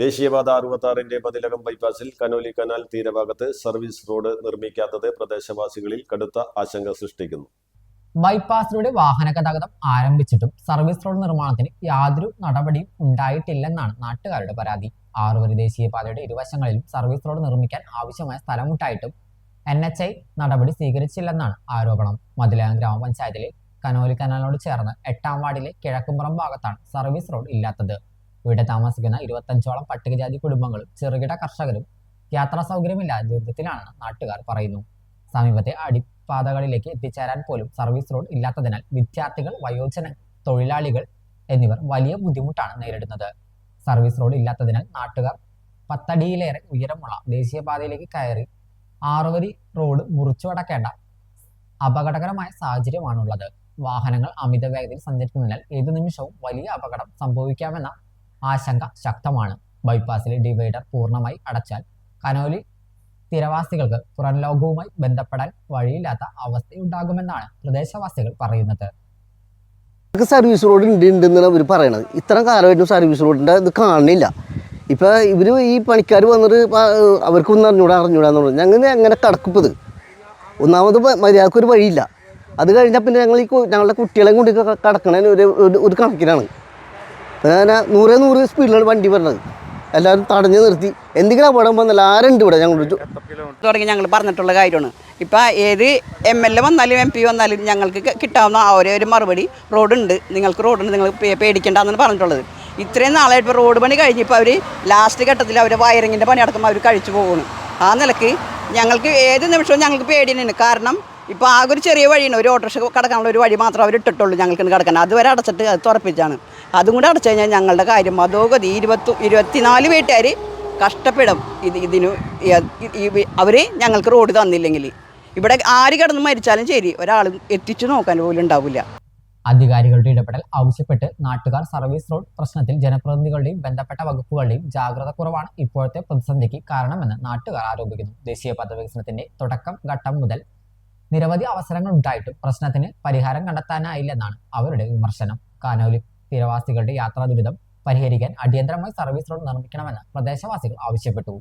ദേശീയപാത 66-ന്റെ മതിലകം ബൈപ്പാസിൽ കനോലി കനാൽ തീരഭാഗത്ത് സർവീസ് റോഡ് നിർമ്മിക്കാത്തത് പ്രദേശവാസികളിൽ കടുത്ത ആശങ്ക സൃഷ്ടിക്കുന്നു. ബൈപ്പാസിലൂടെ വാഹന ഗതാഗതം ആരംഭിച്ചിട്ടും സർവീസ് റോഡ് നിർമ്മാണത്തിന് യാതൊരു നടപടിയും ഉണ്ടായിട്ടില്ലെന്നാണ് നാട്ടുകാരുടെ പരാതി. ആറുവരി ദേശീയപാതയുടെ ഇരുവശങ്ങളിലും സർവീസ് റോഡ് നിർമ്മിക്കാൻ ആവശ്യമായ സ്ഥലമുണ്ടായിട്ടും NHI നടപടി സ്വീകരിച്ചില്ലെന്നാണ് ആരോപണം. മതിലകം ഗ്രാമപഞ്ചായത്തിലെ കനോലി കനാലിനോട് ചേർന്ന് 8-ാം വാർഡിലെ കിഴക്കുംപുറം ഭാഗത്താണ് സർവീസ് റോഡ് ഇല്ലാത്തത്. ഇവിടെ താമസിക്കുന്ന 25ഓളം പട്ടികജാതി കുടുംബങ്ങളും ചെറുകിട കർഷകരും യാത്രാ സൗകര്യമില്ലാതെ ദുരിതത്തിലാണെന്ന് നാട്ടുകാർ പറയുന്നു. സമീപത്തെ അടിപ്പാതകളിലേക്ക് എത്തിച്ചേരാൻ പോലും സർവീസ് റോഡ് ഇല്ലാത്തതിനാൽ വിദ്യാർത്ഥികൾ, വയോജന തൊഴിലാളികൾ എന്നിവർ വലിയ ബുദ്ധിമുട്ടാണ് നേരിടുന്നത്. സർവീസ് റോഡ് ഇല്ലാത്തതിനാൽ നാട്ടുകാർ 10 അടിയിലേറെ ഉയരമുള്ള ദേശീയപാതയിലേക്ക് കയറി 6 വരി റോഡ് മുറിച്ചു കടക്കേണ്ട അപകടകരമായ സാഹചര്യമാണുള്ളത്. വാഹനങ്ങൾ അമിത വേഗതയിൽ സഞ്ചരിക്കുന്നതിനാൽ ഏതു നിമിഷവും വലിയ അപകടം സംഭവിക്കാമെന്ന ആശങ്ക ശക്തമാണ്. ബൈപ്പാസിലെ ഡിവൈഡർ പൂർണ്ണമായി അടച്ചാൽ കനോലി തീരവാസികൾക്ക് പുറം ലോകവുമായി ബന്ധപ്പെടാൻ വഴിയില്ലാത്ത അവസ്ഥയുണ്ടാകുമെന്നാണ് പ്രദേശവാസികൾ പറയുന്നത്. സർവീസ് റോഡ് ഉണ്ടെന്നാണ് അവർ പറയണത്. ഇത്രയും കാലമായിട്ടും സർവീസ് റോഡിൻ്റെ ഇത് കാണുന്നില്ല. ഇപ്പോൾ ഇവർ ഈ പണിക്കാർ വന്നിട്ട് അവർക്കൊന്നും അറിഞ്ഞൂടാന്ന് പറഞ്ഞു. ഞങ്ങൾ എങ്ങനെ കടക്കിപ്പത്? ഒന്നാമത് മര്യാദക്കൊരു വഴിയില്ല. അത് കഴിഞ്ഞാൽ പിന്നെ ഞങ്ങളുടെ കുട്ടികളെയും കൂടി കടക്കണതിന് ഒരു കണക്കിനാണ്. പിന്നെ 100 സ്പീഡിലാണ് വണ്ടി പറഞ്ഞത്. എല്ലാവരും തടഞ്ഞു നിർത്തി. എന്തെങ്കിലും അപകടം വന്നല്ല ആരുണ്ട് ഇവിടെ ഞങ്ങൾ തുടങ്ങി ഞങ്ങൾ പറഞ്ഞിട്ടുള്ള കാര്യമാണ്. ഇപ്പം ഏത് MLA വന്നാലും MP വന്നാലും ഞങ്ങൾക്ക് കിട്ടാവുന്ന ഒരേ ഒരു മറുപടി റോഡുണ്ട്, നിങ്ങൾക്ക് റോഡുണ്ട്, നിങ്ങൾ പേടിക്കേണ്ടെന്നാണ് പറഞ്ഞിട്ടുള്ളത്. ഇത്രയും നാളായിട്ട് ഇപ്പോൾ റോഡ് പണി കഴിഞ്ഞപ്പോൾ അവർ ലാസ്റ്റ് ഘട്ടത്തിൽ അവർ വയറിങ്ങിൻ്റെ പണി അടക്കുമ്പോൾ അവർ കഴിച്ചു പോകുന്നു. ആ നിലയ്ക്ക് ഞങ്ങൾക്ക് ഏത് നിമിഷവും ഞങ്ങൾക്ക് പേടി തന്നെയാണ്. കാരണം ഇപ്പോൾ ആകെ ഒരു ചെറിയ വഴിയാണ്, ഒരു ഓട്ടോറിക്ഷ കടക്കാനുള്ള ഒരു വഴി മാത്രം അവർ ഇട്ടിട്ടുള്ളൂ ഞങ്ങൾക്ക് കിടക്കാൻ. അതുവരെ അടച്ചിട്ട് അത് തുറപ്പിച്ചാണ്. അതും കൂടെ അടച്ചു കഴിഞ്ഞാൽ ഞങ്ങളുടെ കാര്യം മതോഗതി 24 വീട്ടുകാർ കഷ്ടപ്പെടും. ഇതിന് അവർ ഞങ്ങൾക്ക് റോഡ് തന്നില്ലെങ്കിൽ ഇവിടെ ആര് കിടന്ന് മരിച്ചാലും ശരി ഒരാളും എത്തിച്ചു നോക്കാൻ പോലും ഉണ്ടാവില്ല. അധികാരികളുടെ ഇടപെടൽ ആവശ്യപ്പെട്ട് നാട്ടുകാർ സർവീസ് റോഡ് പ്രശ്നത്തിൽ ജനപ്രതിനിധികളുടെയും ബന്ധപ്പെട്ട വകുപ്പുകളുടെയും ജാഗ്രത കുറവാണ് ഇപ്പോഴത്തെ പ്രതിസന്ധിക്ക് കാരണമെന്ന് നാട്ടുകാർ ആരോപിക്കുന്നു. ദേശീയപാത വികസനത്തിന്റെ തുടക്കം ഘട്ടം മുതൽ നിരവധി അവസരങ്ങൾ ഉണ്ടായിട്ടും പ്രശ്നത്തിന് പരിഹാരം കണ്ടെത്താനായില്ലെന്നാണ് അവരുടെ വിമർശനം. കനോലി തീരവാസികളുടെ യാത്രാ ദുരിതം പരിഹരിക്കാൻ അടിയന്തരമായി സർവീസ് റോഡ് നിർമ്മിക്കണമെന്ന് പ്രദേശവാസികൾ ആവശ്യപ്പെട്ടു.